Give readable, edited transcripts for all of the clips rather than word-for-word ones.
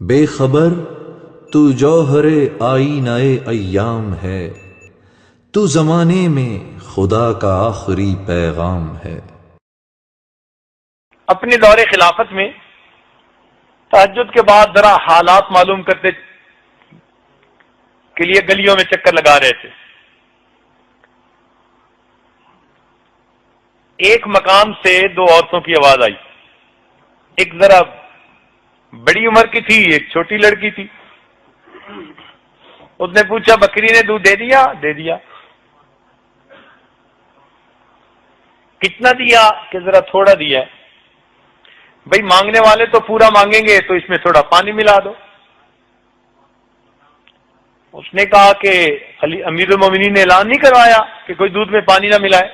بے خبر تو جوہر آئینہ ایام ہے، تو زمانے میں خدا کا آخری پیغام ہے۔ اپنے دور خلافت میں تہجد کے بعد ذرا حالات معلوم کرتے کے لیے گلیوں میں چکر لگا رہے تھے۔ ایک مقام سے دو عورتوں کی آواز آئی، ایک ذرا بڑی عمر کی تھی، ایک چھوٹی لڑکی تھی۔ اس نے پوچھا بکری نے دودھ دے دیا؟ دے دیا۔ کتنا دیا؟ کہ ذرا تھوڑا دیا ہے۔ بھئی مانگنے والے تو پورا مانگیں گے تو اس میں تھوڑا پانی ملا دو۔ اس نے کہا کہ امیر المومنین نے اعلان نہیں کروایا کہ کوئی دودھ میں پانی نہ ملائے؟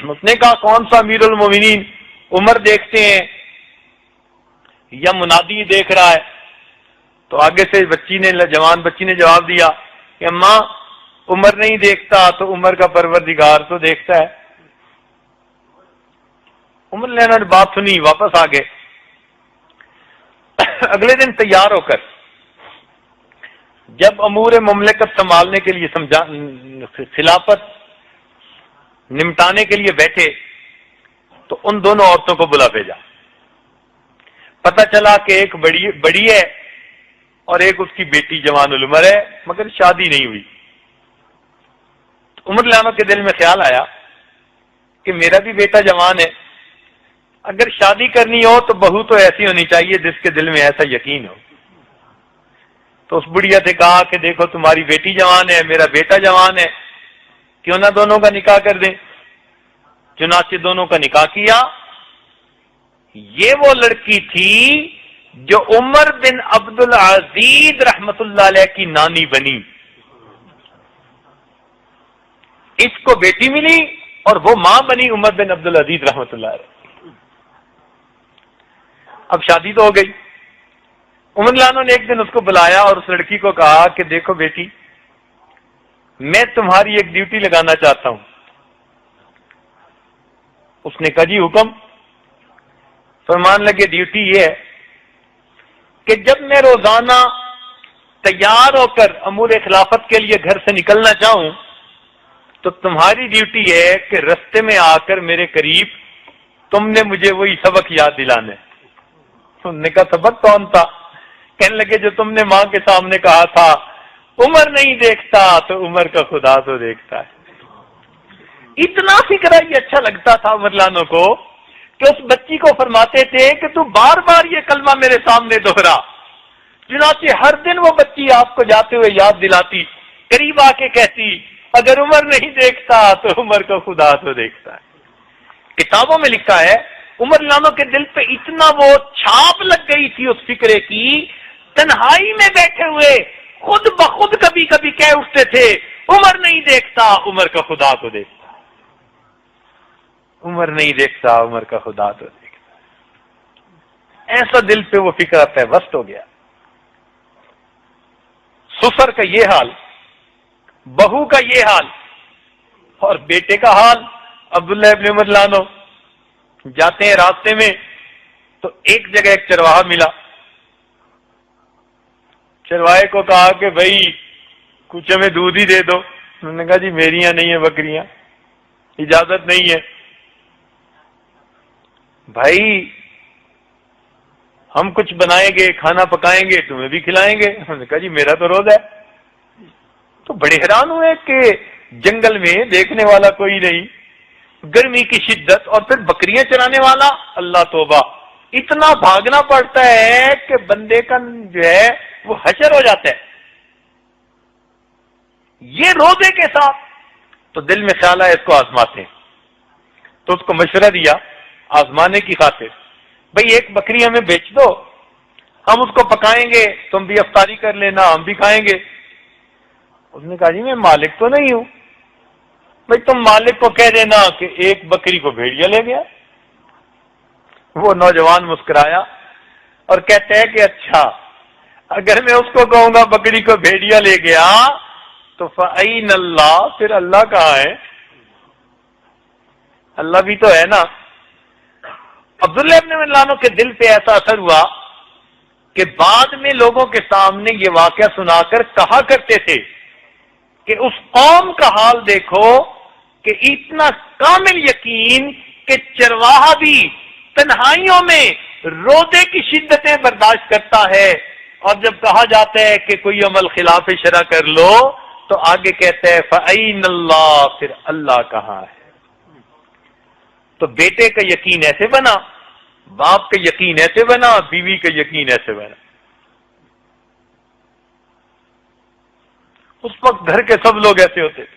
اس نے کہا کون سا امیر المومنین، عمر دیکھتے ہیں یا منادی دیکھ رہا ہے؟ تو آگے سے جوان بچی نے جواب دیا کہ اماں عمر نہیں دیکھتا تو عمر کا پروردگار تو دیکھتا ہے۔ عمر لینا نے بات سنی، واپس آ گئے۔ اگلے دن تیار ہو کر جب امور مملکت سنبھالنے کے لیے خلافت نمٹانے کے لیے بیٹھے تو ان دونوں عورتوں کو بلا بھیجا۔ پتہ چلا کہ ایک بڑی ہے اور ایک اس کی بیٹی جوان العمر ہے، مگر شادی نہیں ہوئی۔ عمر لانا کے دل میں خیال آیا کہ میرا بھی بیٹا جوان ہے، اگر شادی کرنی ہو تو بہو تو ایسی ہونی چاہیے جس کے دل میں ایسا یقین ہو۔ تو اس بڑھیا سے کہا کہ دیکھو تمہاری بیٹی جوان ہے، میرا بیٹا جوان ہے، کیوں نہ دونوں کا نکاح کر دیں؟ چنانچہ دونوں کا نکاح کیا۔ یہ وہ لڑکی تھی جو عمر بن عبد العزیز رحمت اللہ علیہ کی نانی بنی۔ اس کو بیٹی ملی اور وہ ماں بنی عمر بن عبد العزیز رحمت اللہ علیہ۔ اب شادی تو ہو گئی۔ عمر لانو نے ایک دن اس کو بلایا اور اس لڑکی کو کہا کہ دیکھو بیٹی، میں تمہاری ایک ڈیوٹی لگانا چاہتا ہوں۔ اس نے کہا جی حکم۔ فرمان لگے ڈیوٹی یہ ہے کہ جب میں روزانہ تیار ہو کر امور خلافت کے لیے گھر سے نکلنا چاہوں تو تمہاری ڈیوٹی ہے کہ رستے میں آ کر میرے قریب تم نے مجھے وہی سبق یاد دلانا ہے۔ انہوں نے کہا سبق کون تھا؟ کہنے لگے جو تم نے ماں کے سامنے کہا تھا عمر نہیں دیکھتا تو عمر کا خدا تو دیکھتا ہے۔ اتنا فکرہ یہ اچھا لگتا تھا عمر لانو کو کہ اس بچی کو فرماتے تھے کہ تو بار بار یہ کلمہ میرے سامنے دوہرا۔ چنانچہ ہر دن وہ بچی آپ کو جاتے ہوئے یاد دلاتی، قریب آ کے کہتی اگر عمر نہیں دیکھتا تو عمر کا خدا تو دیکھتا ہے۔ کتابوں میں لکھا ہے عمر لانو کے دل پہ اتنا وہ چھاپ لگ گئی تھی اس فکرے کی، تنہائی میں بیٹھے ہوئے خود بخود کبھی کبھی کہہ اٹھتے تھے عمر نہیں دیکھتا عمر کا خدا تو دیکھتا، عمر نہیں دیکھتا عمر کا خدا تو دیکھتا۔ ایسا دل پہ وہ فکرہ پیوست ہو گیا۔ سسر کا یہ حال، بہو کا یہ حال، اور بیٹے کا حال عبداللہ ابن عمر لانو جاتے ہیں راستے میں تو ایک جگہ ایک چرواہا ملا۔ چرواہے کو کہا کہ بھائی کچھ ہمیں دودھ ہی دے دو۔ انہوں نے کہا جی میری یہاں نہیں ہے بکریاں، اجازت نہیں ہے۔ بھائی ہم کچھ بنائیں گے، کھانا پکائیں گے، تمہیں بھی کھلائیں گے۔ انہوں نے کہا جی میرا تو روزہ ہے۔ تو بڑے حیران ہوئے کہ جنگل میں دیکھنے والا کوئی نہیں، گرمی کی شدت، اور پھر بکریاں چرانے والا، اللہ توبہ، اتنا بھاگنا پڑتا ہے کہ بندے کا جو ہے وہ حشر ہو جاتا ہے۔ یہ روزے کے ساتھ تو دل میں خیال آیا اس کو آزماتے ہیں، تو اس کو مشورہ دیا آزمانے کی خاطر، بھئی ایک بکری ہمیں بیچ دو، ہم اس کو پکائیں گے، تم بھی افطاری کر لینا، ہم بھی کھائیں گے۔ اس نے کہا جی میں مالک تو نہیں ہوں۔ بھئی تم مالک کو کہہ دینا کہ ایک بکری کو بھیڑیا لے گیا۔ وہ نوجوان مسکرایا اور کہتے ہیں کہ اچھا اگر میں اس کو کہوں گا بکری کو بھیڑیا لے گیا تو فَأَيْنَ اللَّهُ، پھر اللہ کہاں ہے؟ اللہ بھی تو ہے نا۔ عبداللہ ابن عمر کے دل پہ ایسا اثر ہوا کہ بعد میں لوگوں کے سامنے یہ واقعہ سنا کر کہا کرتے تھے کہ اس قوم کا حال دیکھو کہ اتنا کامل یقین کہ چرواہا بھی تنہائیوں میں روزے کی شدتیں برداشت کرتا ہے، اور جب کہا جاتا ہے کہ کوئی عمل خلاف شرع کر لو تو آگے کہتا ہے فَأَيْنَ اللَّهُ، پھر اللہ کہاں ہے؟ تو بیٹے کا یقین ایسے بنا، باپ کا یقین ایسے بنا، بیوی کا یقین ایسے بنا۔ اس وقت گھر کے سب لوگ ایسے ہوتے تھے۔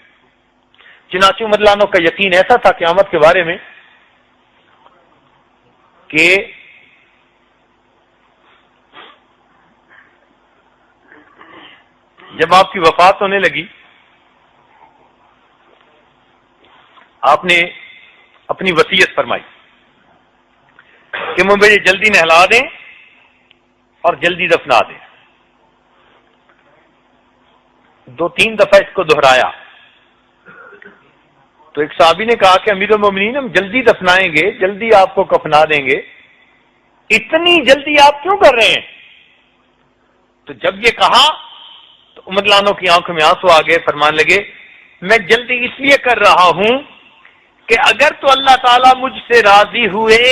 چنانچہ عمر لانو کا یقین ایسا تھا قیامت کے بارے میں کہ جب آپ کی وفات ہونے لگی، آپ نے اپنی وصیت فرمائی کہ مجھے جلدی نہلا دیں اور جلدی دفنا دیں۔ 2-3 دفعہ اس کو دہرایا تو ایک صحابی نے کہا کہ امیر المومنین ہم جلدی دفنائیں گے، جلدی آپ کو کفنا دیں گے، اتنی جلدی آپ کیوں کر رہے ہیں؟ تو جب یہ کہا تو عمر لانو کی آنکھوں میں آنسو آ گئے، فرمان لگے میں جلدی اس لیے کر رہا ہوں کہ اگر تو اللہ تعالیٰ مجھ سے راضی ہوئے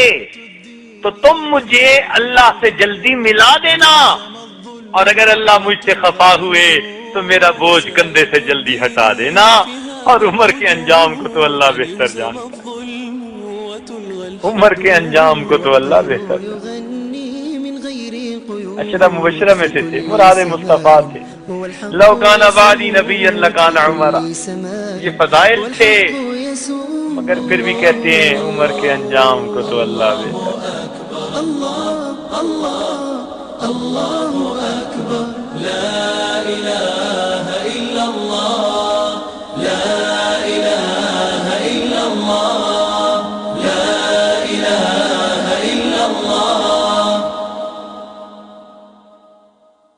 تو تم مجھے اللہ سے جلدی ملا دینا، اور اگر اللہ مجھ سے خفا ہوئے تو میرا بوجھ کندھے سے جلدی ہٹا دینا۔ اور عمر کے انجام کو تو اللہ بہتر جانتا ہے، عمر کے انجام کو تو اللہ بہتر جانتا ہے۔ اشرا مبشرہ میں سے تھے، مراد مصطفیٰ تھے، لو کان بعدی نبی لکان عمر، یہ فضائل تھے، مگر پھر بھی کہتے ہیں عمر کے انجام کو تو اللہ بہتر جانتا ہے۔